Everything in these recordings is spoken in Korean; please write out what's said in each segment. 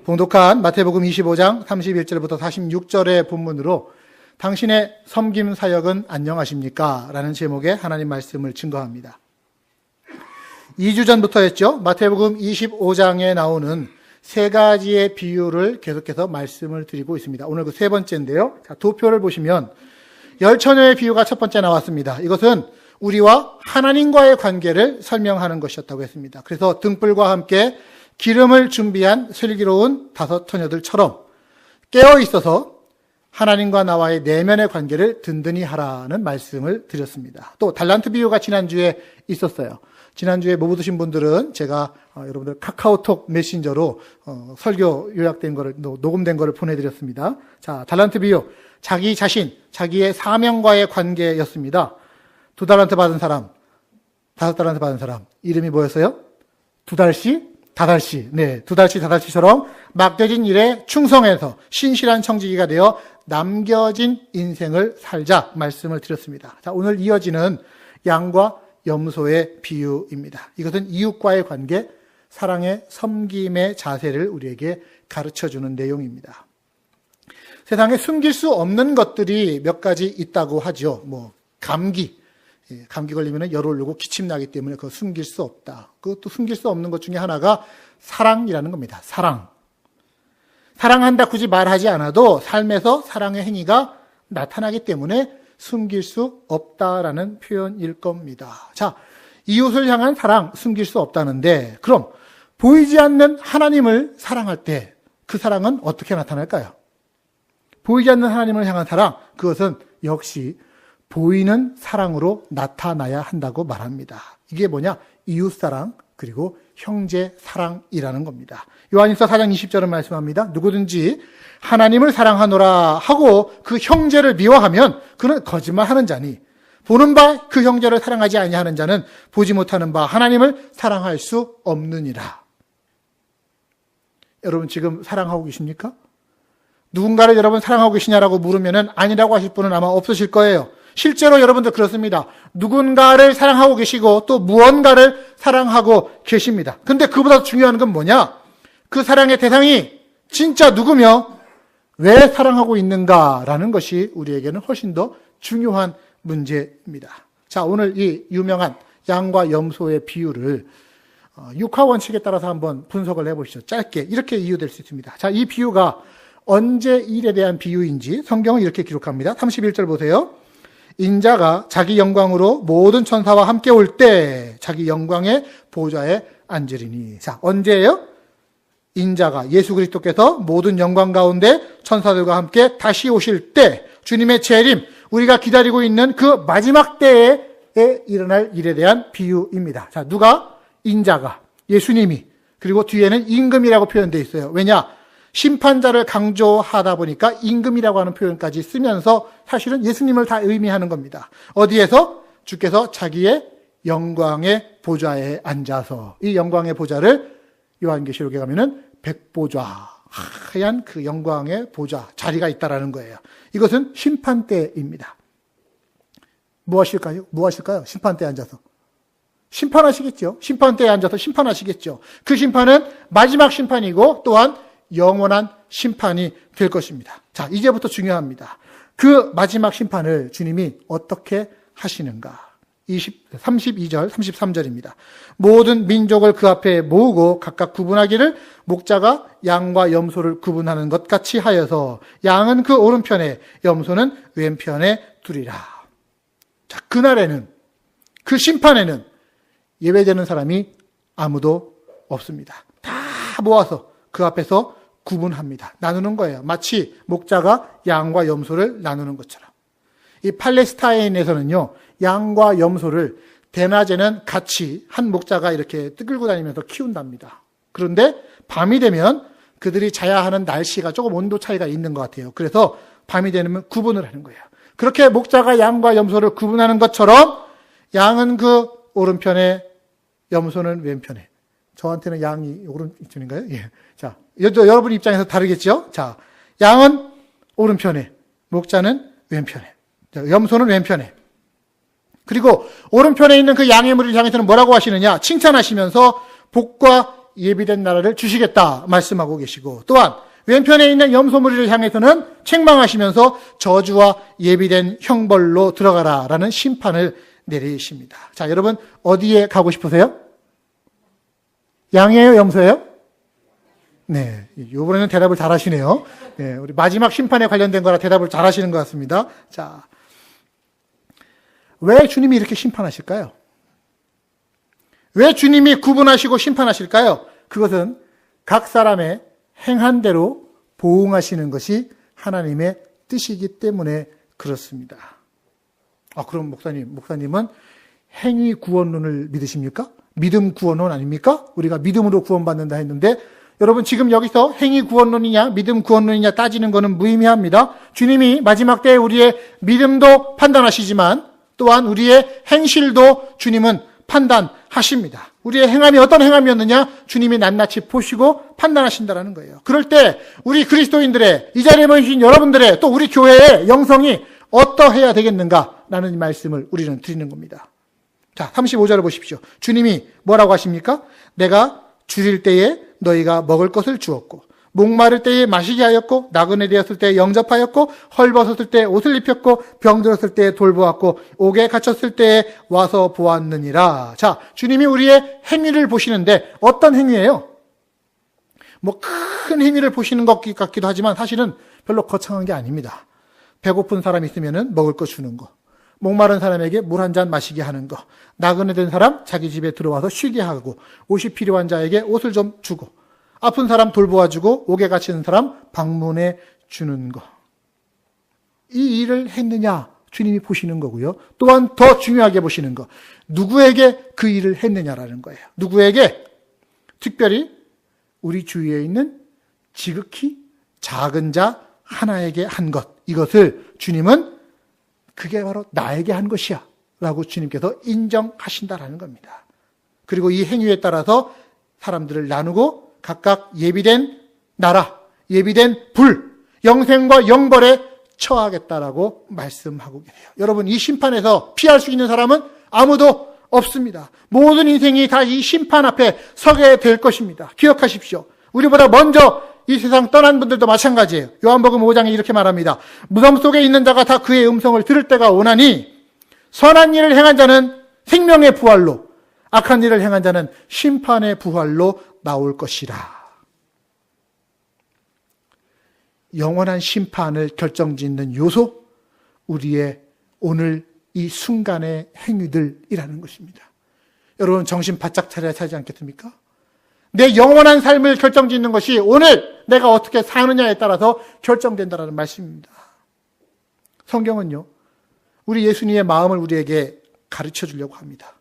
봉독한 마태복음 25장 31절부터 46절의 본문으로 당신의 섬김 사역은 안녕하십니까? 라는 제목의 하나님 말씀을 증거합니다. 2주 전부터 했죠. 마태복음 25장에 나오는 세 가지의 비유를 계속해서 말씀을 드리고 있습니다. 오늘 그 세 번째인데요. 자, 도표를 보시면 열처녀의 비유가 첫 번째 나왔습니다. 이것은 우리와 하나님과의 관계를 설명하는 것이었다고 했습니다. 그래서 등불과 함께 기름을 준비한 슬기로운 5 처녀들처럼 깨어 있어서 하나님과 나와의 내면의 관계를 든든히 하라는 말씀을 드렸습니다. 또 달란트 비유가 지난주에 있었어요. 지난주에 못 보신 분들은 제가 여러분들 카카오톡 메신저로 설교 요약된 거를 녹음된 거를 보내드렸습니다. 자, 달란트 비유, 자기 자신, 자기의 사명과의 관계였습니다. 2달란트 받은 사람, 5달란트 받은 사람, 이름이 뭐였어요? 2달씩, 다달씨. 네, 2달씩, 다달씨처럼 맡겨진 일에 충성해서 신실한 청지기가 되어 남겨진 인생을 살자 말씀을 드렸습니다. 자, 오늘 이어지는 양과 염소의 비유입니다. 이것은 이웃과의 관계, 사랑의 섬김의 자세를 우리에게 가르쳐주는 내용입니다. 세상에 숨길 수 없는 것들이 몇 가지 있다고 하죠. 감기 걸리면 열 오르고 기침 나기 때문에 그거 숨길 수 없다. 그것도 숨길 수 없는 것 중에 하나가 사랑이라는 겁니다. 사랑한다 굳이 말하지 않아도 삶에서 사랑의 행위가 나타나기 때문에 숨길 수 없다라는 표현일 겁니다. 자, 이웃을 향한 사랑 숨길 수 없다는데 그럼 보이지 않는 하나님을 사랑할 때 그 사랑은 어떻게 나타날까요? 보이지 않는 하나님을 향한 사랑, 그것은 역시 보이는 사랑으로 나타나야 한다고 말합니다. 이게 뭐냐? 이웃사랑 그리고 형제사랑이라는 겁니다. 요한일서 4장 20절은 말씀합니다. 누구든지 하나님을 사랑하노라 하고 그 형제를 미워하면 그는 거짓말하는 자니 보는 바 그 형제를 사랑하지 아니하는 자는 보지 못하는 바 하나님을 사랑할 수 없느니라. 여러분 지금 사랑하고 계십니까? 누군가를 여러분 사랑하고 계시냐라고 물으면은 아니라고 하실 분은 아마 없으실 거예요. 실제로 여러분들 그렇습니다. 누군가를 사랑하고 계시고 또 무언가를 사랑하고 계십니다. 근데 그보다 중요한 건 뭐냐? 그 사랑의 대상이 진짜 누구며 왜 사랑하고 있는가라는 것이 우리에게는 훨씬 더 중요한 문제입니다. 자, 오늘 이 유명한 양과 염소의 비유를 육하 원칙에 따라서 한번 분석을 해보시죠. 짧게 이렇게 이유될 수 있습니다. 자, 이 비유가 언제 일에 대한 비유인지 성경은 이렇게 기록합니다. 31절 보세요. 인자가 자기 영광으로 모든 천사와 함께 올 때 자기 영광의 보좌에 앉으리니. 자, 언제예요? 인자가 예수 그리스도께서 모든 영광 가운데 천사들과 함께 다시 오실 때 주님의 재림, 우리가 기다리고 있는 그 마지막 때에 일어날 일에 대한 비유입니다. 자, 누가? 인자가, 예수님이, 그리고 뒤에는 임금이라고 표현되어 있어요. 왜냐? 심판자를 강조하다 보니까 임금이라고 하는 표현까지 쓰면서 사실은 예수님을 다 의미하는 겁니다. 어디에서? 주께서 자기의 영광의 보좌에 앉아서, 이 영광의 보좌를 요한계시록에 가면은 백보좌, 하얀 그 영광의 보좌, 자리가 있다라는 거예요. 이것은 심판 때입니다. 뭐 하실까요? 심판 때에 앉아서. 심판하시겠죠. 심판 때에 앉아서 심판하시겠죠. 그 심판은 마지막 심판이고 또한 영원한 심판이 될 것입니다. 자, 이제부터 중요합니다. 그 마지막 심판을 주님이 어떻게 하시는가? 32절, 33절입니다. 모든 민족을 그 앞에 모으고 각각 구분하기를 목자가 양과 염소를 구분하는 것 같이 하여서 양은 그 오른편에 염소는 왼편에 두리라. 자, 그날에는, 그 심판에는 예외되는 사람이 아무도 없습니다. 다 모아서 그 앞에서 구분합니다. 나누는 거예요. 마치 목자가 양과 염소를 나누는 것처럼. 이 팔레스타인에서는요, 양과 염소를 대낮에는 같이 한 목자가 이렇게 끌고 다니면서 키운답니다. 그런데 밤이 되면 그들이 자야 하는 날씨가 조금 온도 차이가 있는 것 같아요. 그래서 밤이 되면 구분을 하는 거예요. 그렇게 목자가 양과 염소를 구분하는 것처럼 양은 그 오른편에, 염소는 왼편에. 저한테는 양이 오른편인가요? 예. 자, 여러분 입장에서 다르겠죠? 자, 양은 오른편에, 목자는 왼편에, 염소는 왼편에. 그리고 오른편에 있는 그 양의 무리를 향해서는 뭐라고 하시느냐? 칭찬하시면서 복과 예비된 나라를 주시겠다 말씀하고 계시고, 또한 왼편에 있는 염소무리를 향해서는 책망하시면서 저주와 예비된 형벌로 들어가라라는 심판을 내리십니다. 자, 여러분 어디에 가고 싶으세요? 양이에요, 염소예요? 네, 이번에는 대답을 잘하시네요. 네, 우리 마지막 심판에 관련된 거라 대답을 잘하시는 것 같습니다. 자, 왜 주님이 이렇게 심판하실까요? 왜 주님이 구분하시고 심판하실까요? 그것은 각 사람의 행한 대로 보응하시는 것이 하나님의 뜻이기 때문에 그렇습니다. 그럼 목사님은 행위 구원론을 믿으십니까? 믿음 구원론 아닙니까? 우리가 믿음으로 구원받는다 했는데, 여러분 지금 여기서 행위 구원론이냐 믿음 구원론이냐 따지는 것은 무의미합니다. 주님이 마지막 때에 우리의 믿음도 판단하시지만 또한 우리의 행실도 주님은 판단하십니다. 우리의 행함이 어떤 행함이었느냐 주님이 낱낱이 보시고 판단하신다는 거예요. 그럴 때 우리 그리스도인들의, 이 자리에 모이신 여러분들의, 또 우리 교회의 영성이 어떠해야 되겠는가라는 말씀을 우리는 드리는 겁니다. 자, 35절을 보십시오. 주님이 뭐라고 하십니까? 내가 줄일 때에 너희가 먹을 것을 주었고, 목마를 때에 마시게 하였고, 나그네 되었을 때에 영접하였고, 헐벗었을 때에 옷을 입혔고, 병들었을 때에 돌보았고, 옥에 갇혔을 때에 와서 보았느니라. 자, 주님이 우리의 행위를 보시는데 어떤 행위예요? 큰 행위를 보시는 것 같기도 하지만 사실은 별로 거창한 게 아닙니다. 배고픈 사람 있으면은 먹을 거 주는 거, 목마른 사람에게 물 한 잔 마시게 하는 거, 나그네 된 사람 자기 집에 들어와서 쉬게 하고, 옷이 필요한 자에게 옷을 좀 주고, 아픈 사람 돌보아주고, 옥에 갇히는 사람 방문해 주는 거. 이 일을 했느냐 주님이 보시는 거고요. 또한 더 중요하게 보시는 거, 누구에게 그 일을 했느냐라는 거예요. 누구에게? 특별히 우리 주위에 있는 지극히 작은 자 하나에게 한 것, 이것을 주님은 그게 바로 나에게 한 것이야 라고 주님께서 인정하신다라는 겁니다. 그리고 이 행위에 따라서 사람들을 나누고 각각 예비된 나라, 예비된 불, 영생과 영벌에 처하겠다라고 말씀하고 계세요. 여러분, 이 심판에서 피할 수 있는 사람은 아무도 없습니다. 모든 인생이 다 이 심판 앞에 서게 될 것입니다. 기억하십시오. 우리보다 먼저 이 세상 떠난 분들도 마찬가지예요. 요한복음 5장에 이렇게 말합니다. 무덤 속에 있는 자가 다 그의 음성을 들을 때가 오나니 선한 일을 행한 자는 생명의 부활로, 악한 일을 행한 자는 심판의 부활로 나올 것이라. 영원한 심판을 결정짓는 요소, 우리의 오늘 이 순간의 행위들이라는 것입니다. 여러분 정신 바짝 차려야 하지 않겠습니까? 내 영원한 삶을 결정짓는 것이 오늘 내가 어떻게 사느냐에 따라서 결정된다는 말씀입니다. 성경은요, 우리 예수님의 마음을 우리에게 가르쳐 주려고 합니다.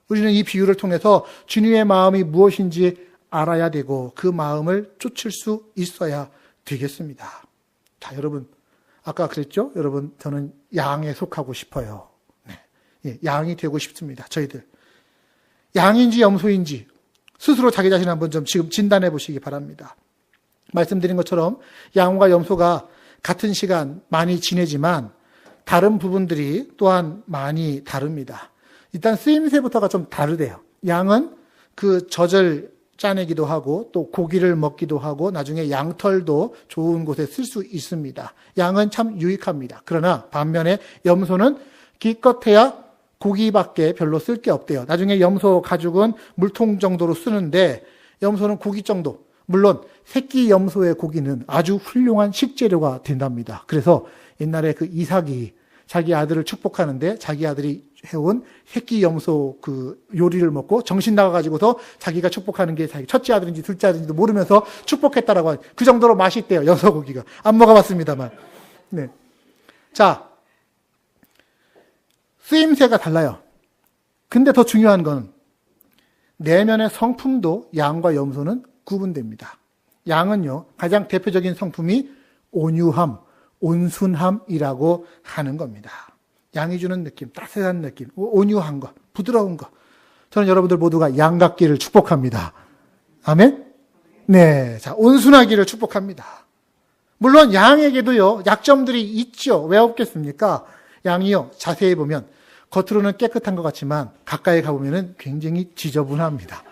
우리는 이 비유를 통해서 주님의 마음이 무엇인지 알아야 되고 그 마음을 쫓을 수 있어야 되겠습니다. 자, 여러분, 아까 그랬죠? 여러분, 저는 양에 속하고 싶어요. 네. 양이 되고 싶습니다. 저희들. 양인지 염소인지 스스로 자기 자신을 한번 좀 지금 진단해 보시기 바랍니다. 말씀드린 것처럼 양과 염소가 같은 시간 많이 지내지만 다른 부분들이 또한 많이 다릅니다. 일단 쓰임새부터가 좀 다르대요. 양은 그 젖을 짜내기도 하고 또 고기를 먹기도 하고 나중에 양털도 좋은 곳에 쓸 수 있습니다. 양은 참 유익합니다. 그러나 반면에 염소는 기껏해야 고기밖에 별로 쓸 게 없대요. 나중에 염소 가죽은 물통 정도로 쓰는데 염소는 고기 정도. 물론 새끼 염소의 고기는 아주 훌륭한 식재료가 된답니다. 그래서 옛날에 그 이삭이 자기 아들을 축복하는데 자기 아들이 해온 새끼 염소 그 요리를 먹고 정신 나가가지고서 자기가 축복하는 게 자기 첫째 아들인지 둘째 아들인지도 모르면서 축복했다라고 하는, 그 정도로 맛있대요. 염소 고기가. 안 먹어봤습니다만. 네. 자, 쓰임새가 달라요. 근데 더 중요한 건 내면의 성품도 양과 염소는 구분됩니다. 양은요, 가장 대표적인 성품이 온유함, 온순함이라고 하는 겁니다. 양이 주는 느낌, 따뜻한 느낌, 온유한 거, 부드러운 거. 저는 여러분들 모두가 양 같기를 축복합니다. 아멘? 네. 자, 온순하기를 축복합니다. 물론 양에게도요, 약점들이 있죠. 왜 없겠습니까? 양이요, 자세히 보면 겉으로는 깨끗한 것 같지만 가까이 가보면 굉장히 지저분합니다.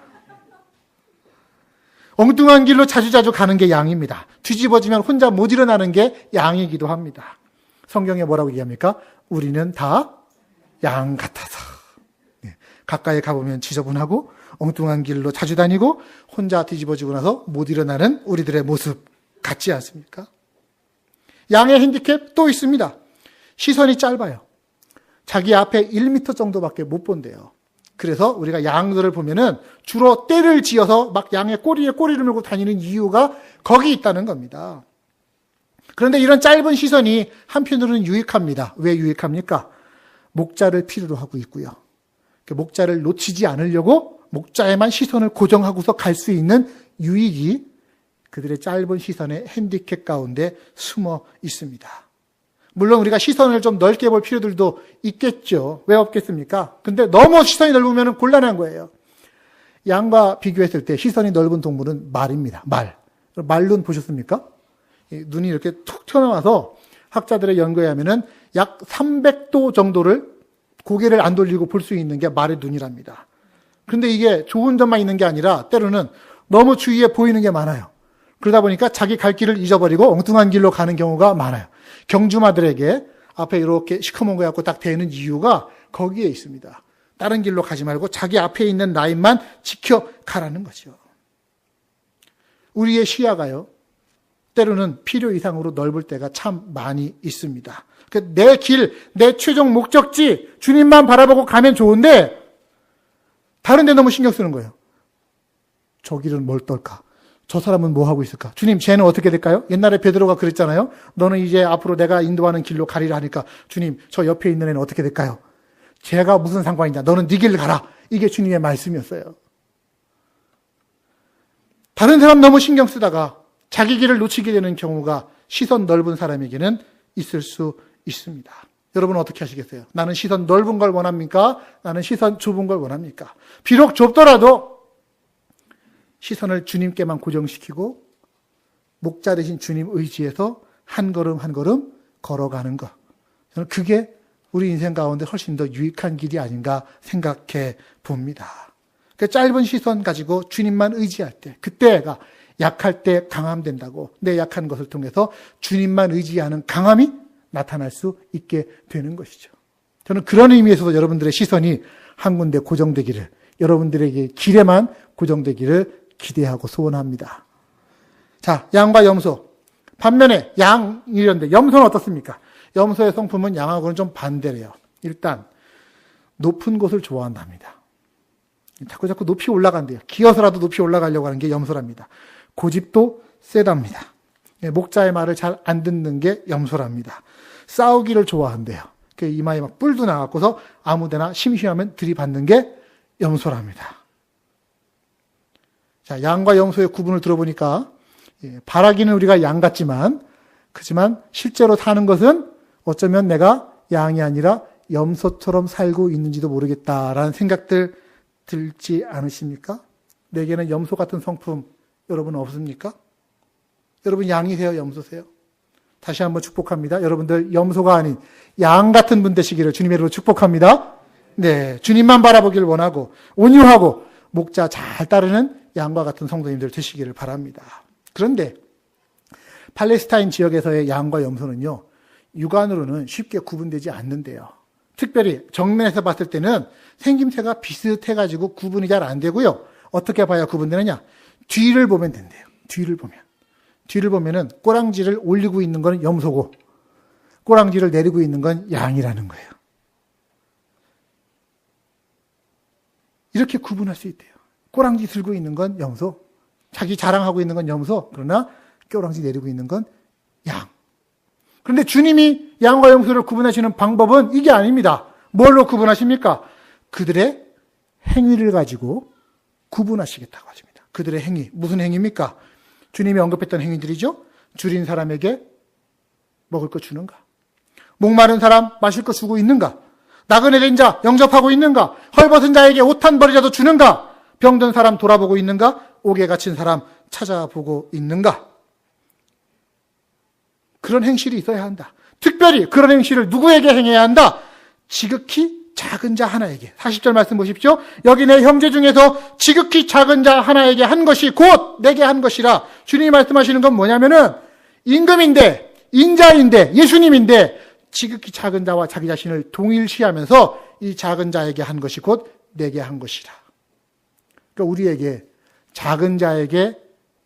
엉뚱한 길로 자주자주 가는 게 양입니다. 뒤집어지면 혼자 못 일어나는 게 양이기도 합니다. 성경에 뭐라고 얘기합니까? 우리는 다 양 같아서. 가까이 가보면 지저분하고 엉뚱한 길로 자주 다니고 혼자 뒤집어지고 나서 못 일어나는 우리들의 모습 같지 않습니까? 양의 핸디캡 또 있습니다. 시선이 짧아요. 자기 앞에 1m 정도밖에 못 본대요. 그래서 우리가 양들을 보면은 주로 떼를 지어서 막 양의 꼬리에 꼬리를 물고 다니는 이유가 거기 있다는 겁니다. 그런데 이런 짧은 시선이 한편으로는 유익합니다. 왜 유익합니까? 목자를 필요로 하고 있고요. 목자를 놓치지 않으려고 목자에만 시선을 고정하고서 갈 수 있는 유익이 그들의 짧은 시선의 핸디캡 가운데 숨어 있습니다. 물론 우리가 시선을 좀 넓게 볼 필요들도 있겠죠. 왜 없겠습니까? 근데 너무 시선이 넓으면 곤란한 거예요. 양과 비교했을 때 시선이 넓은 동물은 말입니다. 말눈 보셨습니까? 눈이 이렇게 툭 튀어나와서 학자들의 연구에 하면은 약 300도 정도를 고개를 안 돌리고 볼 수 있는 게 말의 눈이랍니다. 그런데 이게 좋은 점만 있는 게 아니라 때로는 너무 주위에 보이는 게 많아요. 그러다 보니까 자기 갈 길을 잊어버리고 엉뚱한 길로 가는 경우가 많아요. 경주마들에게 앞에 이렇게 시커먼 거 갖고 딱 대는 이유가 거기에 있습니다. 다른 길로 가지 말고 자기 앞에 있는 라인만 지켜가라는 거죠. 우리의 시야가요, 때로는 필요 이상으로 넓을 때가 참 많이 있습니다. 내 길, 내 최종 목적지, 주님만 바라보고 가면 좋은데 다른 데 너무 신경 쓰는 거예요. 저 길은 뭘 떨까? 저 사람은 뭐 하고 있을까? 주님, 쟤는 어떻게 될까요? 옛날에 베드로가 그랬잖아요. 너는 이제 앞으로 내가 인도하는 길로 가리라 하니까 주님, 저 옆에 있는 애는 어떻게 될까요? 쟤가 무슨 상관이냐? 너는 네 길을 가라. 이게 주님의 말씀이었어요. 다른 사람 너무 신경 쓰다가 자기 길을 놓치게 되는 경우가 시선 넓은 사람에게는 있을 수 있습니다. 여러분은 어떻게 하시겠어요? 나는 시선 넓은 걸 원합니까? 나는 시선 좁은 걸 원합니까? 비록 좁더라도 시선을 주님께만 고정시키고 목자 되신 주님 의지에서 한 걸음 한 걸음 걸어가는 것. 저는 그게 우리 인생 가운데 훨씬 더 유익한 길이 아닌가 생각해 봅니다. 그 짧은 시선 가지고 주님만 의지할 때, 그때가 약할 때 강함 된다고, 내 약한 것을 통해서 주님만 의지하는 강함이 나타날 수 있게 되는 것이죠. 저는 그런 의미에서도 여러분들의 시선이 한 군데 고정되기를, 여러분들에게 길에만 고정되기를 기대하고 소원합니다. 자, 양과 염소. 반면에 양이런데 염소는 어떻습니까? 염소의 성품은 양하고는 좀 반대래요. 일단 높은 곳을 좋아한답니다. 자꾸 높이 올라간대요. 기어서라도 높이 올라가려고 하는 게 염소랍니다. 고집도 세답니다. 목자의 말을 잘 안 듣는 게 염소랍니다. 싸우기를 좋아한대요. 이마에 막 뿔도 나갖고서 아무데나 심심하면 들이받는 게 염소랍니다. 자, 양과 염소의 구분을 들어보니까 바라기는 우리가 양 같지만, 그렇지만 실제로 사는 것은 어쩌면 내가 양이 아니라 염소처럼 살고 있는지도 모르겠다라는 생각들 들지 않으십니까? 내게는 염소 같은 성품 여러분 없습니까? 여러분 양이세요? 염소세요? 다시 한번 축복합니다. 여러분들 염소가 아닌 양 같은 분 되시기를 주님의 이름으로 축복합니다. 네, 주님만 바라보길 원하고 온유하고 목자 잘 따르는 양과 같은 성도님들 되시기를 바랍니다. 그런데 팔레스타인 지역에서의 양과 염소는요, 육안으로는 쉽게 구분되지 않는데요. 특별히 정면에서 봤을 때는 생김새가 비슷해가지고 구분이 잘 안 되고요. 어떻게 봐야 구분되느냐? 뒤를 보면 된대요. 뒤를 보면은 꼬랑지를 올리고 있는 건 염소고 꼬랑지를 내리고 있는 건 양이라는 거예요. 이렇게 구분할 수 있대요. 꼬랑지 들고 있는 건 염소, 자기 자랑하고 있는 건 염소, 그러나 꼬랑지 내리고 있는 건 양. 그런데 주님이 양과 염소를 구분하시는 방법은 이게 아닙니다. 뭘로 구분하십니까? 그들의 행위를 가지고 구분하시겠다고 하십니다. 그들의 행위, 무슨 행위입니까? 주님이 언급했던 행위들이죠. 줄인 사람에게 먹을 거 주는가? 목마른 사람 마실 거 주고 있는가? 나그네 된 자 영접하고 있는가? 헐벗은 자에게 옷 한 벌이라도 주는가? 병든 사람 돌아보고 있는가? 옥에 갇힌 사람 찾아보고 있는가? 그런 행실이 있어야 한다. 특별히 그런 행실을 누구에게 행해야 한다? 지극히 작은 자 하나에게. 40절 말씀 보십시오. 여기 내 형제 중에서 지극히 작은 자 하나에게 한 것이 곧 내게 한 것이라. 주님이 말씀하시는 건 뭐냐면은 임금인데, 인자인데, 예수님인데 지극히 작은 자와 자기 자신을 동일시하면서 이 작은 자에게 한 것이 곧 내게 한 것이라. 그러니까 우리에게 작은 자에게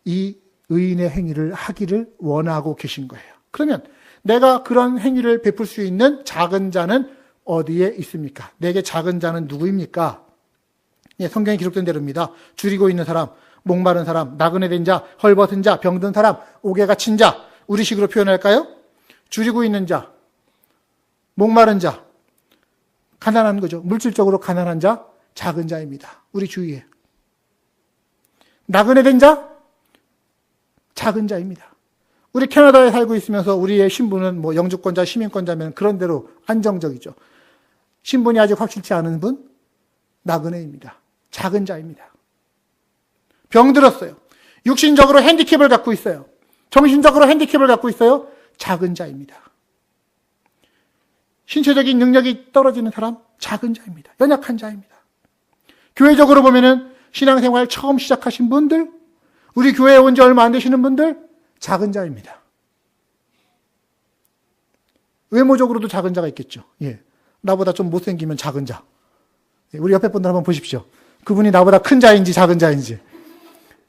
이 의인의 행위를 하기를 원하고 계신 거예요. 그러면 내가 그런 행위를 베풀 수 있는 작은 자는 어디에 있습니까? 내게 작은 자는 누구입니까? 예, 성경에 기록된 대로입니다. 줄이고 있는 사람, 목마른 사람, 나그네 된 자, 헐벗은 자, 병든 사람, 옥에 갇힌 자. 우리식으로 표현할까요? 줄이고 있는 자, 목마른 자, 가난한 거죠. 물질적으로 가난한 자, 작은 자입니다. 우리 주위에. 나그네 된 자, 작은 자입니다. 우리 캐나다에 살고 있으면서 우리의 신분은 뭐 영주권자, 시민권자면 그런 대로 안정적이죠. 신분이 아직 확실치 않은 분, 나그네입니다. 작은 자입니다. 병들었어요. 육신적으로 핸디캡을 갖고 있어요. 정신적으로 핸디캡을 갖고 있어요. 작은 자입니다. 신체적인 능력이 떨어지는 사람, 작은 자입니다. 연약한 자입니다. 교회적으로 보면은 신앙생활 처음 시작하신 분들, 우리 교회에 온 지 얼마 안 되시는 분들, 작은 자입니다. 외모적으로도 작은 자가 있겠죠. 예. 나보다 좀 못생기면 작은 자. 우리 옆에 분들 한번 보십시오. 그분이 나보다 큰 자인지 작은 자인지.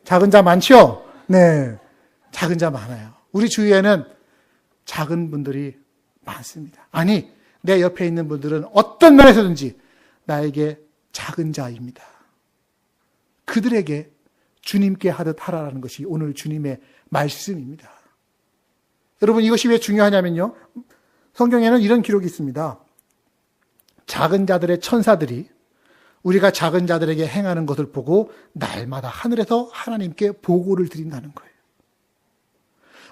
작은 자 많죠? 네. 작은 자 많아요. 우리 주위에는 작은 분들이 많습니다. 아니, 내 옆에 있는 분들은 어떤 면에서든지 나에게 작은 자입니다. 그들에게 주님께 하듯 하라라는 것이 오늘 주님의 말씀입니다. 여러분, 이것이 왜 중요하냐면요. 성경에는 이런 기록이 있습니다. 작은 자들의 천사들이 우리가 작은 자들에게 행하는 것을 보고 날마다 하늘에서 하나님께 보고를 드린다는 거예요.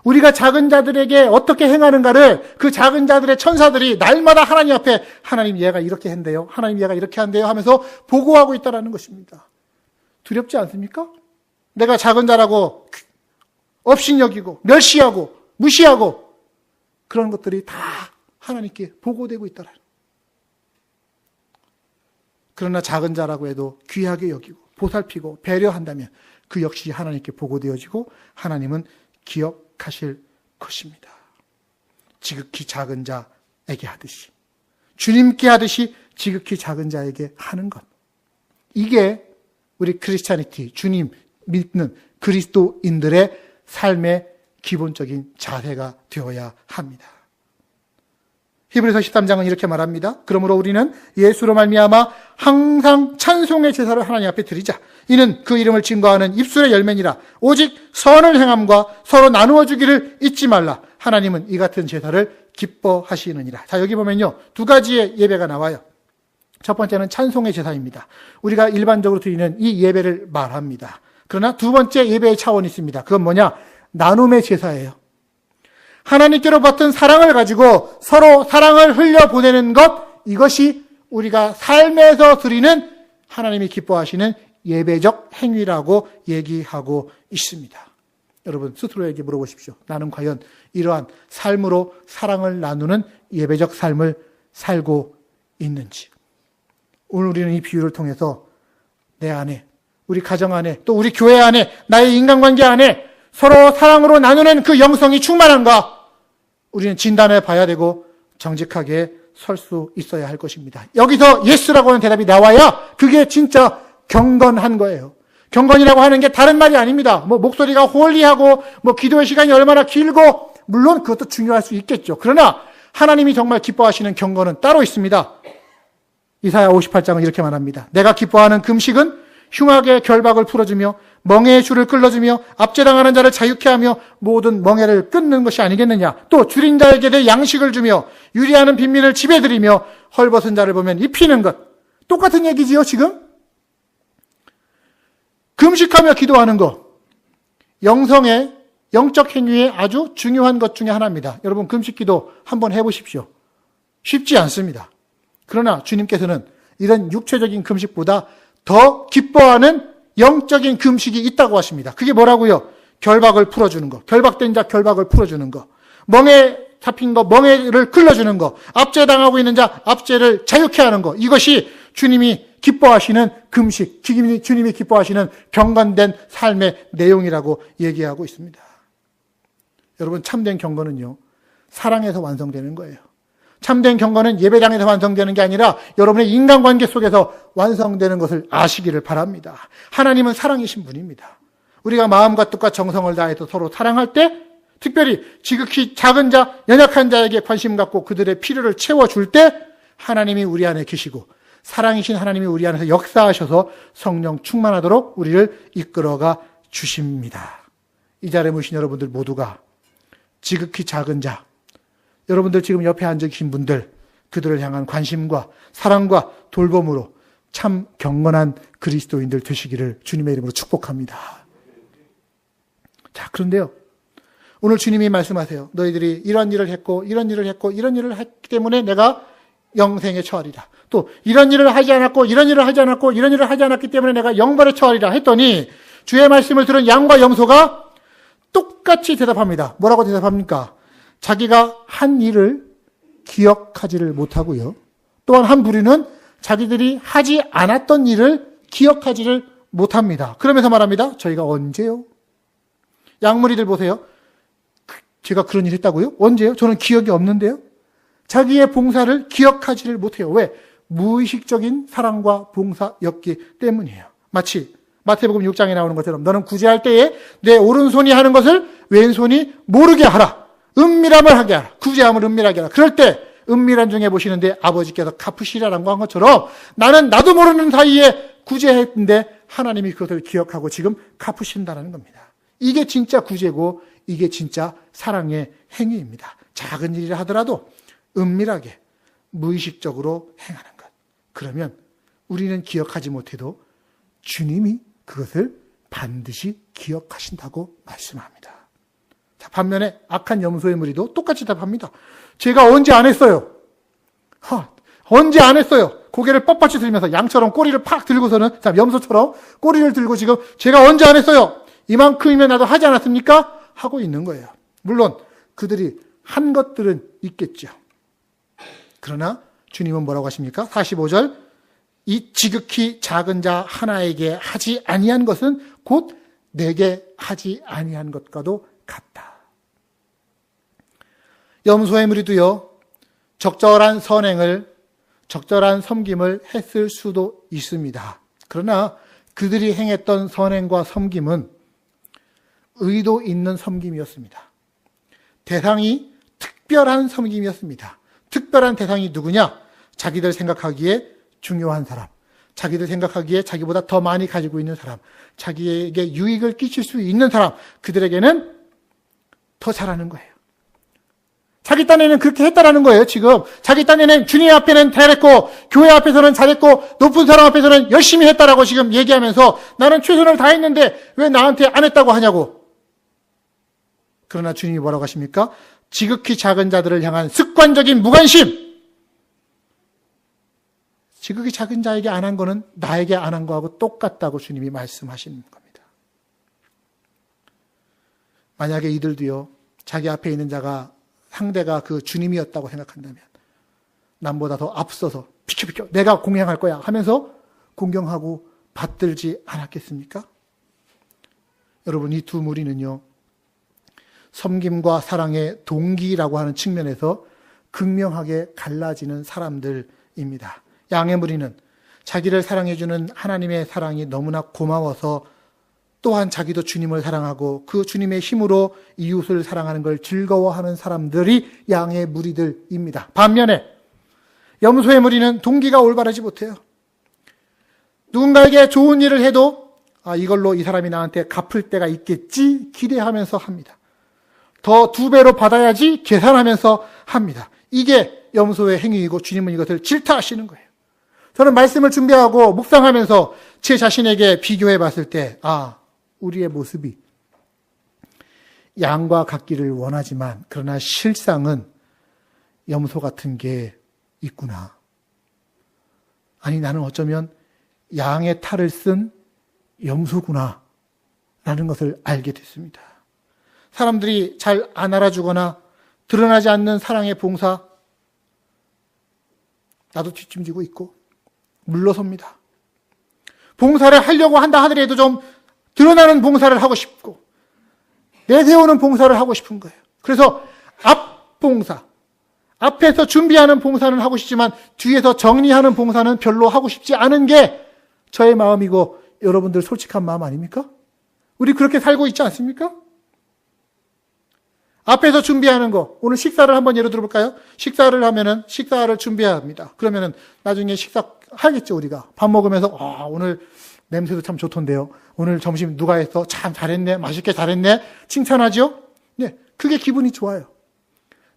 우리가 작은 자들에게 어떻게 행하는가를 그 작은 자들의 천사들이 날마다 하나님 앞에 하나님 얘가 이렇게 한대요. 하나님 얘가 이렇게 한대요 하면서 보고하고 있다는 것입니다. 두렵지 않습니까? 내가 작은 자라고 업신여기고 멸시하고 무시하고 그런 것들이 다 하나님께 보고되고 있다는. 그러나 작은 자라고 해도 귀하게 여기고 보살피고 배려한다면 그 역시 하나님께 보고되어지고 하나님은 기억하실 것입니다. 지극히 작은 자에게 하듯이 주님께 하듯이 지극히 작은 자에게 하는 것. 이게 우리 크리스찬이티, 주님 믿는 그리스도인들의 삶의 기본적인 자세가 되어야 합니다. 히브리서 13장은 이렇게 말합니다. 그러므로 우리는 예수로 말미암아 항상 찬송의 제사를 하나님 앞에 드리자. 이는 그 이름을 증거하는 입술의 열매니라. 오직 선을 행함과 서로 나누어 주기를 잊지 말라. 하나님은 이 같은 제사를 기뻐하시느니라. 자, 여기 보면요, 두 가지의 예배가 나와요. 첫 번째는 찬송의 제사입니다. 우리가 일반적으로 드리는 이 예배를 말합니다. 그러나 두 번째 예배의 차원이 있습니다. 그건 뭐냐? 나눔의 제사예요. 하나님께로 받은 사랑을 가지고 서로 사랑을 흘려보내는 것, 이것이 우리가 삶에서 드리는 하나님이 기뻐하시는 예배적 행위라고 얘기하고 있습니다. 여러분 스스로에게 물어보십시오. 나는 과연 이러한 삶으로 사랑을 나누는 예배적 삶을 살고 있는지. 오늘 우리는 이 비유를 통해서 내 안에, 우리 가정 안에, 또 우리 교회 안에, 나의 인간관계 안에 서로 사랑으로 나누는 그 영성이 충만한가? 우리는 진단해 봐야 되고 정직하게 설 수 있어야 할 것입니다. 여기서 예스라고 하는 대답이 나와야 그게 진짜 경건한 거예요. 경건이라고 하는 게 다른 말이 아닙니다. 뭐 목소리가 홀리하고 뭐 기도의 시간이 얼마나 길고 물론 그것도 중요할 수 있겠죠. 그러나 하나님이 정말 기뻐하시는 경건은 따로 있습니다. 이사야 58장은 이렇게 말합니다. 내가 기뻐하는 금식은 흉악의 결박을 풀어주며 멍에의 줄을 끌어주며 압제당하는 자를 자유케 하며 모든 멍에를 끊는 것이 아니겠느냐. 또 줄인 자에게 내 양식을 주며 유리하는 빈민을 집에 들이며 헐벗은 자를 보면 입히는 것. 똑같은 얘기지요 지금? 금식하며 기도하는 것. 영성의 영적 행위의 아주 중요한 것 중에 하나입니다. 여러분 금식기도 한번 해보십시오. 쉽지 않습니다. 그러나 주님께서는 이런 육체적인 금식보다 더 기뻐하는 영적인 금식이 있다고 하십니다. 그게 뭐라고요? 결박을 풀어주는 거. 결박된 자 결박을 풀어주는 거. 멍에 잡힌 거, 멍에를 글러주는 거, 압제당하고 있는 자, 압제를 자유케 하는 거, 이것이 주님이 기뻐하시는 금식, 주님이 기뻐하시는 경건된 삶의 내용이라고 얘기하고 있습니다. 여러분, 참된 경건은요, 사랑에서 완성되는 거예요. 참된 경건은 예배당에서 완성되는 게 아니라 여러분의 인간관계 속에서 완성되는 것을 아시기를 바랍니다. 하나님은 사랑이신 분입니다. 우리가 마음과 뜻과 정성을 다해서 서로 사랑할 때, 특별히 지극히 작은 자, 연약한 자에게 관심 갖고 그들의 필요를 채워줄 때 하나님이 우리 안에 계시고 사랑이신 하나님이 우리 안에서 역사하셔서 성령 충만하도록 우리를 이끌어가 주십니다. 이 자리에 모신 여러분들 모두가 지극히 작은 자, 여러분들 지금 옆에 앉아 계신 분들, 그들을 향한 관심과 사랑과 돌봄으로 참 경건한 그리스도인들 되시기를 주님의 이름으로 축복합니다. 자, 그런데요, 오늘 주님이 말씀하세요. 너희들이 이런 일을 했고 이런 일을 했고 이런 일을 했기 때문에 내가 영생에 처하리라. 또 이런 일을 하지 않았고 이런 일을 하지 않았고 이런 일을 하지 않았기 때문에 내가 영벌에 처하리라 했더니 주의 말씀을 들은 양과 염소가 똑같이 대답합니다. 뭐라고 대답합니까? 자기가 한 일을 기억하지를 못하고요. 또한 한 부류는 자기들이 하지 않았던 일을 기억하지를 못합니다. 그러면서 말합니다. 저희가 언제요? 양무리들 보세요. 제가 그런 일 했다고요? 언제요? 저는 기억이 없는데요. 자기의 봉사를 기억하지를 못해요. 왜? 무의식적인 사랑과 봉사였기 때문이에요. 마치 마태복음 6장에 나오는 것처럼 너는 구제할 때에 내 오른손이 하는 것을 왼손이 모르게 하라. 은밀함을 하게 하라. 구제함을 은밀하게 하라. 그럴 때 은밀한 중에 보시는데 아버지께서 갚으시라라고 한 것처럼 나는 나도 모르는 사이에 구제했는데 하나님이 그것을 기억하고 지금 갚으신다는 겁니다. 이게 진짜 구제고 이게 진짜 사랑의 행위입니다. 작은 일이라 하더라도 은밀하게 무의식적으로 행하는 것. 그러면 우리는 기억하지 못해도 주님이 그것을 반드시 기억하신다고 말씀합니다. 자, 반면에 악한 염소의 무리도 똑같이 답합니다. 제가 언제 안 했어요? 언제 안 했어요? 고개를 뻣뻣이 들면서 양처럼 꼬리를 팍 들고서는, 염소처럼 꼬리를 들고 지금 제가 언제 안 했어요? 이만큼이면 나도 하지 않았습니까? 하고 있는 거예요. 물론 그들이 한 것들은 있겠죠. 그러나 주님은 뭐라고 하십니까? 45절, 이 지극히 작은 자 하나에게 하지 아니한 것은 곧 내게 하지 아니한 것과도 같다. 염소의 무리도요, 적절한 선행을, 적절한 섬김을 했을 수도 있습니다. 그러나 그들이 행했던 선행과 섬김은 의도 있는 섬김이었습니다. 대상이 특별한 섬김이었습니다. 특별한 대상이 누구냐? 자기들 생각하기에 중요한 사람, 자기들 생각하기에 자기보다 더 많이 가지고 있는 사람, 자기에게 유익을 끼칠 수 있는 사람, 그들에게는 더 잘하는 거예요. 자기 딴에는 그렇게 했다라는 거예요. 지금 자기 딴에는 주님 앞에는 잘했고 교회 앞에서는 잘했고 높은 사람 앞에서는 열심히 했다라고 지금 얘기하면서 나는 최선을 다했는데 왜 나한테 안 했다고 하냐고. 그러나 주님이 뭐라고 하십니까? 지극히 작은 자들을 향한 습관적인 무관심. 지극히 작은 자에게 안 한 거는 나에게 안 한 거하고 똑같다고 주님이 말씀하시는 겁니다. 만약에 이들도요, 자기 앞에 있는 자가 상대가 그 주님이었다고 생각한다면 남보다 더 앞서서 비켜 내가 공양할 거야 하면서 공경하고 받들지 않았겠습니까? 여러분, 이 두 무리는요, 섬김과 사랑의 동기라고 하는 측면에서 극명하게 갈라지는 사람들입니다. 양의 무리는 자기를 사랑해주는 하나님의 사랑이 너무나 고마워서 또한 자기도 주님을 사랑하고 그 주님의 힘으로 이웃을 사랑하는 걸 즐거워하는 사람들이 양의 무리들입니다. 반면에 염소의 무리는 동기가 올바르지 못해요. 누군가에게 좋은 일을 해도 이걸로 이 사람이 나한테 갚을 때가 있겠지 기대하면서 합니다. 더 2배로 받아야지 계산하면서 합니다. 이게 염소의 행위이고 주님은 이것을 질타하시는 거예요. 저는 말씀을 준비하고 묵상하면서 제 자신에게 비교해 봤을 때 우리의 모습이 양과 같기를 원하지만 그러나 실상은 염소 같은 게 있구나. 아니, 나는 어쩌면 양의 탈을 쓴 염소구나 라는 것을 알게 됐습니다. 사람들이 잘 안 알아주거나 드러나지 않는 사랑의 봉사, 나도 뒷짐지고 있고 물러섭니다. 봉사를 하려고 한다 하더라도 좀 드러나는 봉사를 하고 싶고 내세우는 봉사를 하고 싶은 거예요. 그래서 앞봉사, 앞에서 준비하는 봉사는 하고 싶지만 뒤에서 정리하는 봉사는 별로 하고 싶지 않은 게 저의 마음이고 여러분들 솔직한 마음 아닙니까? 우리 그렇게 살고 있지 않습니까? 앞에서 준비하는 거, 오늘 식사를 한번 예로 들어볼까요? 식사를 하면은 식사를 준비해야 합니다. 그러면은 나중에 식사 하겠죠, 우리가. 밥 먹으면서 오늘 냄새도 참 좋던데요. 오늘 점심 누가 했어? 참 잘했네. 맛있게 잘했네. 칭찬하죠? 네, 그게 기분이 좋아요.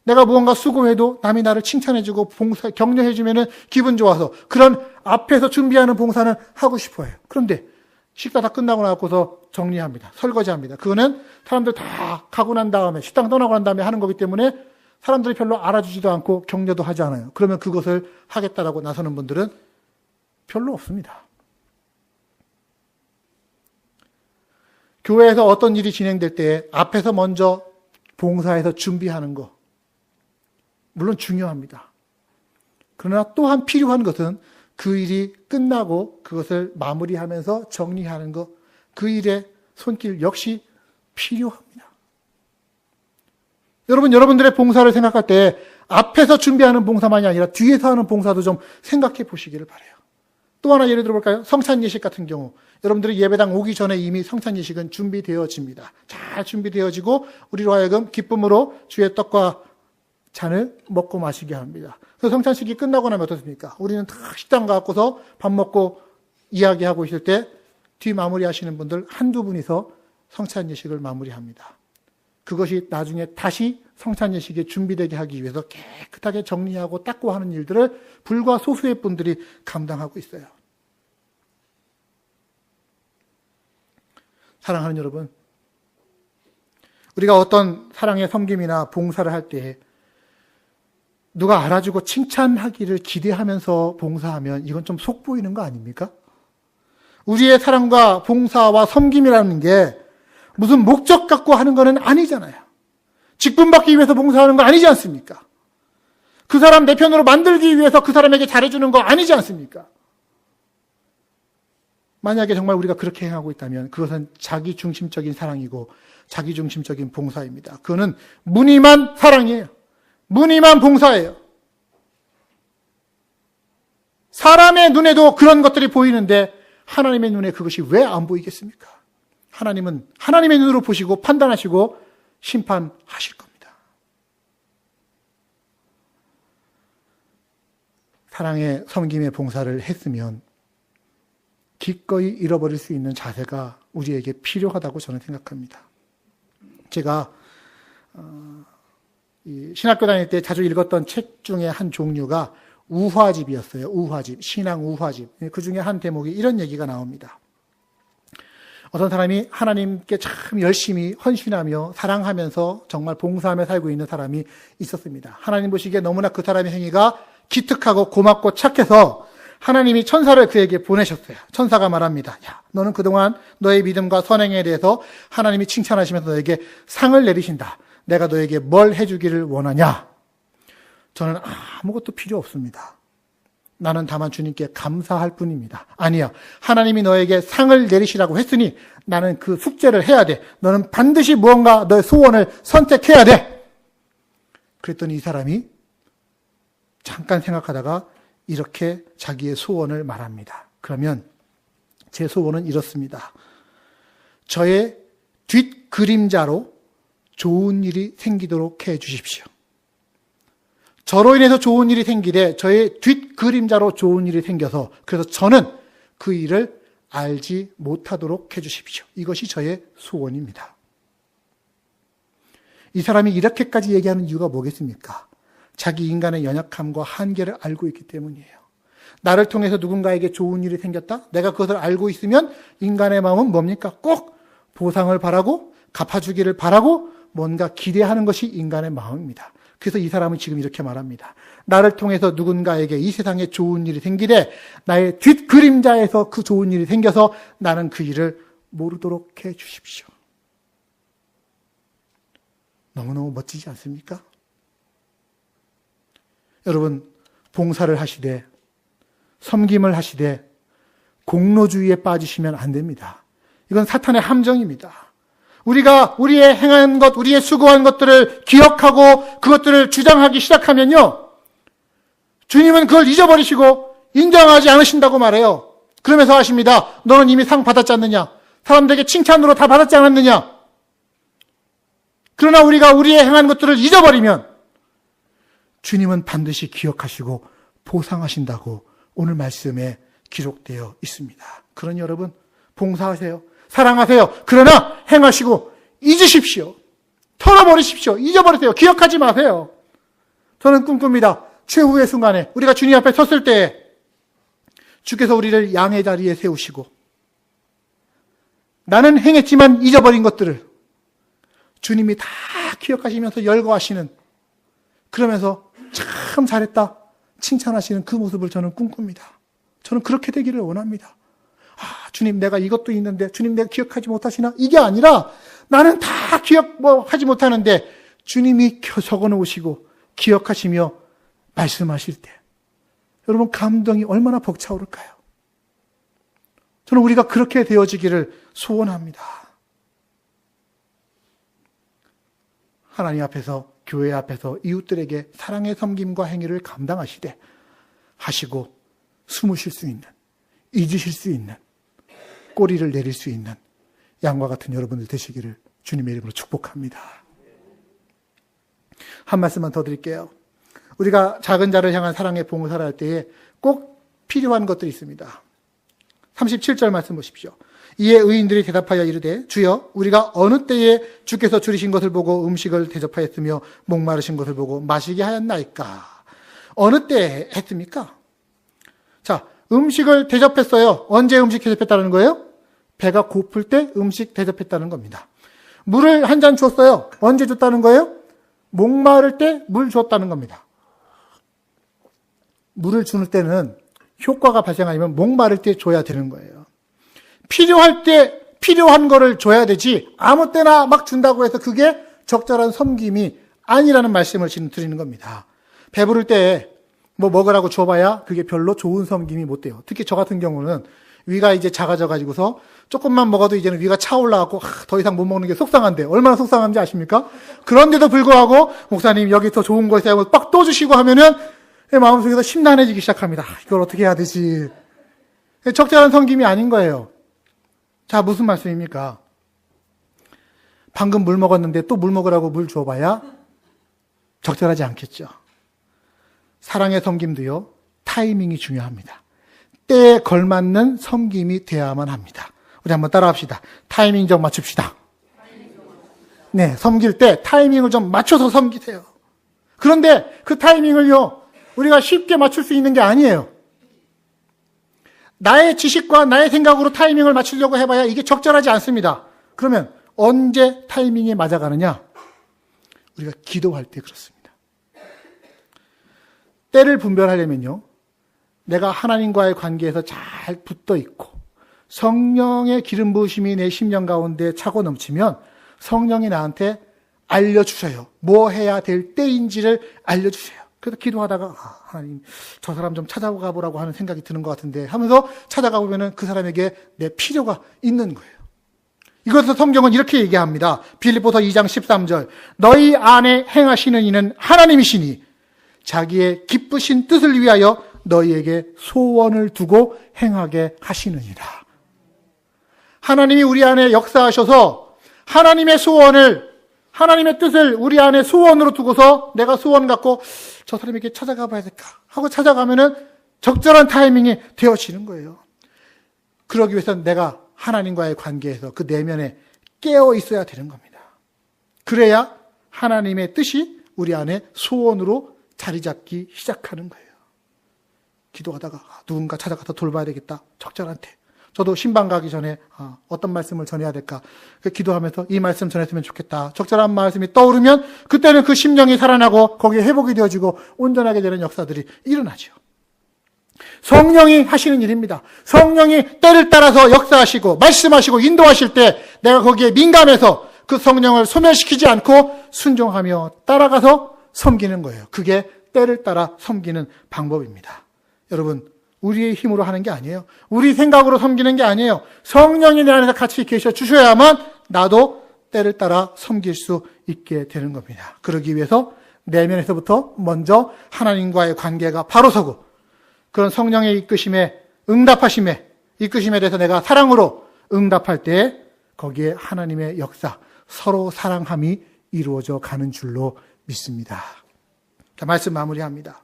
내가 무언가 수고해도 남이 나를 칭찬해주고 격려해주면은 기분 좋아서 그런 앞에서 준비하는 봉사는 하고 싶어요. 그런데 식사 다 끝나고 나고서 정리합니다. 설거지합니다. 그거는 사람들 다 가고 난 다음에 식당 떠나고 난 다음에 하는 거기 때문에 사람들이 별로 알아주지도 않고 격려도 하지 않아요. 그러면 그것을 하겠다라고 나서는 분들은 별로 없습니다. 교회에서 어떤 일이 진행될 때 앞에서 먼저 봉사해서 준비하는 거 물론 중요합니다. 그러나 또한 필요한 것은 그 일이 끝나고 그것을 마무리하면서 정리하는 것, 그 일의 손길 역시 필요합니다. 여러분들의 봉사를 생각할 때 앞에서 준비하는 봉사만이 아니라 뒤에서 하는 봉사도 좀 생각해 보시기를 바라요. 또 하나 예를 들어볼까요? 성찬 예식 같은 경우 여러분들이 예배당 오기 전에 이미 성찬 예식은 준비되어집니다. 잘 준비되어지고 우리로 하여금 기쁨으로 주의 떡과 잔을 먹고 마시게 합니다. 그래서 성찬식이 끝나고 나면 어떻습니까? 우리는 다 식당 가고서 밥 먹고 이야기하고 있을 때 뒤 마무리 하시는 분들 한두 분이서 성찬 예식을 마무리합니다. 그것이 나중에 다시 성찬 예식에 준비되게 하기 위해서 깨끗하게 정리하고 닦고 하는 일들을 불과 소수의 분들이 감당하고 있어요. 사랑하는 여러분, 우리가 어떤 사랑의 섬김이나 봉사를 할 때 누가 알아주고 칭찬하기를 기대하면서 봉사하면 이건 좀 속보이는 거 아닙니까? 우리의 사랑과 봉사와 섬김이라는 게 무슨 목적 갖고 하는 거는 아니잖아요. 직분 받기 위해서 봉사하는 거 아니지 않습니까? 그 사람 내 편으로 만들기 위해서 그 사람에게 잘해주는 거 아니지 않습니까? 만약에 정말 우리가 그렇게 행하고 있다면 그것은 자기중심적인 사랑이고 자기중심적인 봉사입니다. 그거는 무늬만 사랑이에요. 무늬만 봉사예요. 사람의 눈에도 그런 것들이 보이는데 하나님의 눈에 그것이 왜 안 보이겠습니까? 하나님은 하나님의 눈으로 보시고 판단하시고 심판하실 겁니다. 사랑의 섬김의 봉사를 했으면 기꺼이 잃어버릴 수 있는 자세가 우리에게 필요하다고 저는 생각합니다. 제가 신학교 다닐 때 자주 읽었던 책 중에 한 종류가 우화집이었어요. 우화집, 신앙 우화집. 그 중에 한 대목이 이런 얘기가 나옵니다. 어떤 사람이 하나님께 참 열심히 헌신하며 사랑하면서 정말 봉사하며 살고 있는 사람이 있었습니다. 하나님 보시기에 너무나 그 사람의 행위가 기특하고 고맙고 착해서 하나님이 천사를 그에게 보내셨어요. 천사가 말합니다. 야, 너는 그동안 너의 믿음과 선행에 대해서 하나님이 칭찬하시면서 너에게 상을 내리신다. 내가 너에게 뭘 해주기를 원하냐? 저는 아무것도 필요 없습니다. 나는 다만 주님께 감사할 뿐입니다. 아니야. 하나님이 너에게 상을 내리시라고 했으니 나는 그 숙제를 해야 돼. 너는 반드시 무언가 너의 소원을 선택해야 돼. 그랬더니 이 사람이 잠깐 생각하다가 이렇게 자기의 소원을 말합니다. 그러면 제 소원은 이렇습니다. 저의 뒷그림자로 좋은 일이 생기도록 해 주십시오. 저로 인해서 좋은 일이 생기되 저의 뒷그림자로 좋은 일이 생겨서 그래서 저는 그 일을 알지 못하도록 해 주십시오. 이것이 저의 소원입니다. 이 사람이 이렇게까지 얘기하는 이유가 뭐겠습니까? 자기 인간의 연약함과 한계를 알고 있기 때문이에요. 나를 통해서 누군가에게 좋은 일이 생겼다? 내가 그것을 알고 있으면 인간의 마음은 뭡니까? 꼭 보상을 바라고 갚아주기를 바라고 뭔가 기대하는 것이 인간의 마음입니다. 그래서 이 사람은 지금 이렇게 말합니다. 나를 통해서 누군가에게 이 세상에 좋은 일이 생기되 나의 뒷그림자에서 그 좋은 일이 생겨서 나는 그 일을 모르도록 해 주십시오. 너무너무 멋지지 않습니까? 여러분, 봉사를 하시되 섬김을 하시되 공로주의에 빠지시면 안 됩니다. 이건 사탄의 함정입니다. 우리가 우리의 행한 것, 우리의 수고한 것들을 기억하고 그것들을 주장하기 시작하면요, 주님은 그걸 잊어버리시고 인정하지 않으신다고 말해요. 그러면서 하십니다. 너는 이미 상 받았지 않느냐? 사람들에게 칭찬으로 다 받았지 않았느냐? 그러나 우리가 우리의 행한 것들을 잊어버리면 주님은 반드시 기억하시고 보상하신다고 오늘 말씀에 기록되어 있습니다. 그러니 여러분, 봉사하세요. 사랑하세요. 그러나 행하시고 잊으십시오. 털어버리십시오. 잊어버리세요. 기억하지 마세요. 저는 꿈꿉니다. 최후의 순간에 우리가 주님 앞에 섰을 때 주께서 우리를 양의 자리에 세우시고 나는 행했지만 잊어버린 것들을 주님이 다 기억하시면서 열거하시는, 그러면서 참 잘했다 칭찬하시는 그 모습을 저는 꿈꿉니다. 저는 그렇게 되기를 원합니다. 주님, 내가 이것도 있는데 주님 내가 기억하지 못하시나? 이게 아니라 나는 다 하지 못하는데 주님이 적어 놓으시고 기억하시며 말씀하실 때 여러분, 감동이 얼마나 벅차오를까요? 저는 우리가 그렇게 되어지기를 소원합니다. 하나님 앞에서, 교회 앞에서 이웃들에게 사랑의 섬김과 행위를 감당하시되 하시고 숨으실 수 있는, 잊으실 수 있는, 꼬리를 내릴 수 있는 양과 같은 여러분들 되시기를 주님의 이름으로 축복합니다. 한 말씀만 더 드릴게요. 우리가 작은 자를 향한 사랑의 봉사를 할 때에 꼭 필요한 것들이 있습니다. 37절 말씀 보십시오. 이에 의인들이 대답하여 이르되 주여, 우리가 어느 때에 주께서 줄이신 것을 보고 음식을 대접하였으며 목마르신 것을 보고 마시게 하였나이까? 어느 때 했습니까? 자, 음식을 대접했어요. 언제 음식 대접했다는 거예요? 배가 고플 때 음식 대접했다는 겁니다. 물을 한 잔 줬어요. 언제 줬다는 거예요? 목마를 때 물 줬다는 겁니다. 물을 주는 때는 효과가 발생하려면 목마를 때 줘야 되는 거예요. 필요할 때 필요한 거를 줘야 되지 아무 때나 막 준다고 해서 그게 적절한 섬김이 아니라는 말씀을 지금 드리는 겁니다. 배부를 때 뭐 먹으라고 줘봐야 그게 별로 좋은 섬김이 못 돼요. 특히 저 같은 경우는 위가 이제 작아져가지고서 조금만 먹어도 이제는 위가 차올라갖고 더 이상 못 먹는 게 속상한데, 얼마나 속상한지 아십니까? 그런데도 불구하고 목사님 여기 더 좋은 거 있어요 빡 또 주시고 하면은 마음속에서 심란해지기 시작합니다. 이걸 어떻게 해야 되지? 적절한 섬김이 아닌 거예요. 자, 무슨 말씀입니까? 방금 물 먹었는데 또 물 먹으라고 물 줘봐야 적절하지 않겠죠. 사랑의 섬김도요, 타이밍이 중요합니다. 때에 걸맞는 섬김이 되어야만 합니다. 우리 한번 따라합시다. 타이밍 좀 맞춥시다. 네, 섬길 때 타이밍을 좀 맞춰서 섬기세요. 그런데 그 타이밍을요, 우리가 쉽게 맞출 수 있는 게 아니에요. 나의 지식과 나의 생각으로 타이밍을 맞추려고 해봐야 이게 적절하지 않습니다. 그러면 언제 타이밍이 맞아가느냐? 우리가 기도할 때 그렇습니다. 때를 분별하려면요, 내가 하나님과의 관계에서 잘 붙어 있고 성령의 기름 부으심이 내 심령 가운데 차고 넘치면 성령이 나한테 알려주셔요. 뭐 해야 될 때인지를 알려주세요. 그래서 기도하다가 하나님, 저 사람 좀 찾아가 보라고 하는 생각이 드는 것 같은데 하면서 찾아가 보면은 그 사람에게 내 필요가 있는 거예요. 이것을 성경은 이렇게 얘기합니다. 빌립보서 2장 13절. 너희 안에 행하시는 이는 하나님이시니 자기의 기쁘신 뜻을 위하여 너희에게 소원을 두고 행하게 하시느니라. 하나님이 우리 안에 역사하셔서 하나님의 소원을, 하나님의 뜻을 우리 안에 소원으로 두고서 내가 소원 갖고 저 사람에게 찾아가 봐야 될까 하고 찾아가면은 적절한 타이밍이 되어지는 거예요. 그러기 위해서는 내가 하나님과의 관계에서 그 내면에 깨어 있어야 되는 겁니다. 그래야 하나님의 뜻이 우리 안에 소원으로 자리 잡기 시작하는 거예요. 기도하다가 누군가 찾아가서 돌봐야 되겠다. 적절한 때. 저도 신방 가기 전에 어떤 말씀을 전해야 될까? 기도하면서 이 말씀 전했으면 좋겠다. 적절한 말씀이 떠오르면 그때는 그 심령이 살아나고 거기에 회복이 되어지고 온전하게 되는 역사들이 일어나죠. 성령이 하시는 일입니다. 성령이 때를 따라서 역사하시고 말씀하시고 인도하실 때 내가 거기에 민감해서 그 성령을 소멸시키지 않고 순종하며 따라가서 섬기는 거예요. 그게 때를 따라 섬기는 방법입니다. 여러분, 우리의 힘으로 하는 게 아니에요. 우리 생각으로 섬기는 게 아니에요. 성령이 내 안에서 같이 계셔 주셔야만 나도 때를 따라 섬길 수 있게 되는 겁니다. 그러기 위해서 내면에서부터 먼저 하나님과의 관계가 바로 서고, 그런 성령의 이끄심에 이끄심에 대해서 내가 사랑으로 응답할 때 거기에 하나님의 역사, 서로 사랑함이 이루어져 가는 줄로 믿습니다. 자, 말씀 마무리합니다.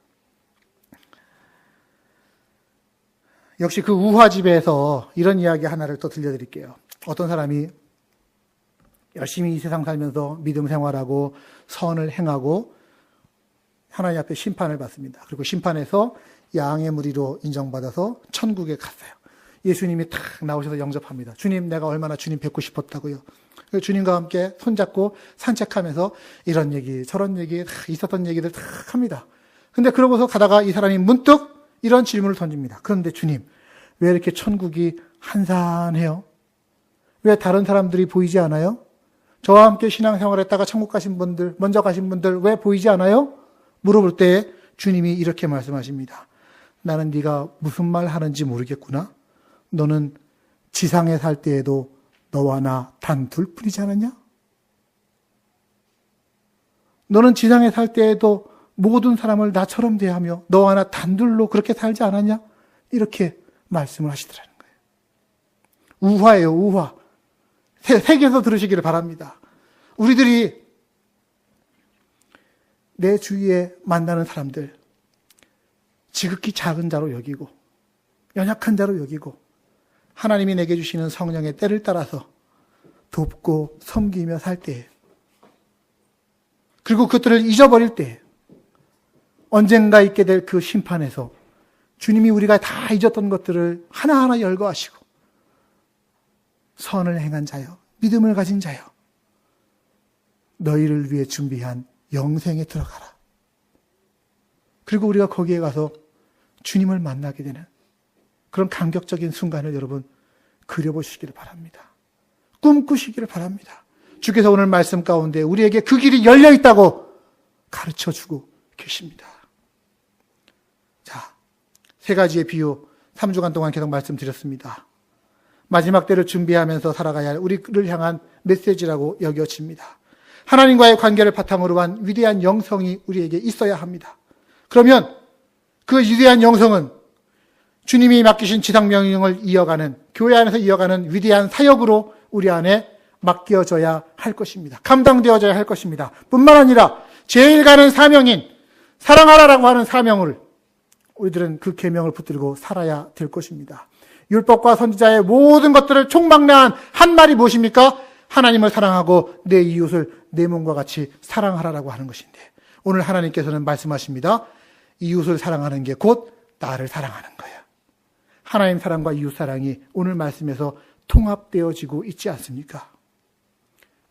역시 그 우화집에서 이런 이야기 하나를 또 들려드릴게요. 어떤 사람이 열심히 이 세상 살면서 믿음 생활하고 선을 행하고 하나님 앞에 심판을 받습니다. 그리고 심판에서 양의 무리로 인정받아서 천국에 갔어요. 예수님이 탁 나오셔서 영접합니다. 주님, 내가 얼마나 주님 뵙고 싶었다고요. 주님과 함께 손잡고 산책하면서 이런 얘기 저런 얘기 있었던 얘기들 탁 합니다. 근데 그러고서 가다가 이 사람이 문득 이런 질문을 던집니다. 그런데 주님, 왜 이렇게 천국이 한산해요? 왜 다른 사람들이 보이지 않아요? 저와 함께 신앙생활했다가 천국 가신 분들, 먼저 가신 분들 왜 보이지 않아요? 물어볼 때 주님이 이렇게 말씀하십니다. 나는 네가 무슨 말 하는지 모르겠구나. 너는 지상에 살 때에도 너와 나 단 둘뿐이지 않았냐? 너는 지상에 살 때에도 모든 사람을 나처럼 대하며 너와 나 단둘로 그렇게 살지 않았냐? 이렇게 말씀을 하시더라는 거예요. 우화예요, 우화. 세계에서 들으시기를 바랍니다. 우리들이 내 주위에 만나는 사람들, 지극히 작은 자로 여기고 연약한 자로 여기고 하나님이 내게 주시는 성령의 때를 따라서 돕고 섬기며 살 때, 그리고 그것들을 잊어버릴 때 언젠가 있게 될 그 심판에서 주님이 우리가 다 잊었던 것들을 하나하나 열거하시고 선을 행한 자여, 믿음을 가진 자여, 너희를 위해 준비한 영생에 들어가라. 그리고 우리가 거기에 가서 주님을 만나게 되는 그런 감격적인 순간을 여러분 그려보시기를 바랍니다. 꿈꾸시기를 바랍니다. 주께서 오늘 말씀 가운데 우리에게 그 길이 열려 있다고 가르쳐주고 계십니다. 자, 세 가지의 비유 3주간 동안 계속 말씀드렸습니다. 마지막 때를 준비하면서 살아가야 할 우리를 향한 메시지라고 여겨집니다. 하나님과의 관계를 바탕으로 한 위대한 영성이 우리에게 있어야 합니다. 그러면 그 위대한 영성은 주님이 맡기신 지상명령을 이어가는, 교회 안에서 이어가는 위대한 사역으로 우리 안에 맡겨져야 할 것입니다. 감당되어져야 할 것입니다. 뿐만 아니라 제일 가는 사명인 사랑하라라고 하는 사명을 우리들은 그 계명을 붙들고 살아야 될 것입니다. 율법과 선지자의 모든 것들을 총망라한 한 말이 무엇입니까? 하나님을 사랑하고 내 이웃을 내 몸과 같이 사랑하라라고 하는 것인데, 오늘 하나님께서는 말씀하십니다. 이웃을 사랑하는 게 곧 나를 사랑하는 거예요. 하나님 사랑과 이웃 사랑이 오늘 말씀에서 통합되어지고 있지 않습니까?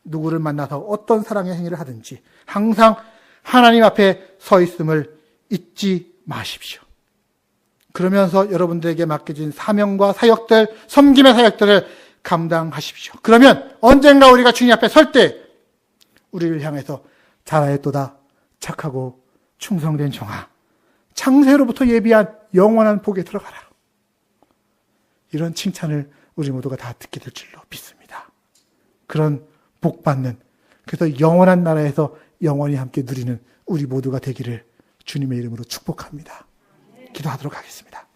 누구를 만나서 어떤 사랑의 행위를 하든지 항상 하나님 앞에 서 있음을 잊지 마십시오. 그러면서 여러분들에게 맡겨진 사명과 사역들, 섬김의 사역들을 감당하십시오. 그러면 언젠가 우리가 주님 앞에 설 때 우리를 향해서 잘하였도다 착하고 충성된 종아, 창세로부터 예비한 영원한 복에 들어가라. 이런 칭찬을 우리 모두가 다 듣게 될 줄로 믿습니다. 그런 복 받는, 그래서 영원한 나라에서 영원히 함께 누리는 우리 모두가 되기를 주님의 이름으로 축복합니다. 기도하도록 하겠습니다.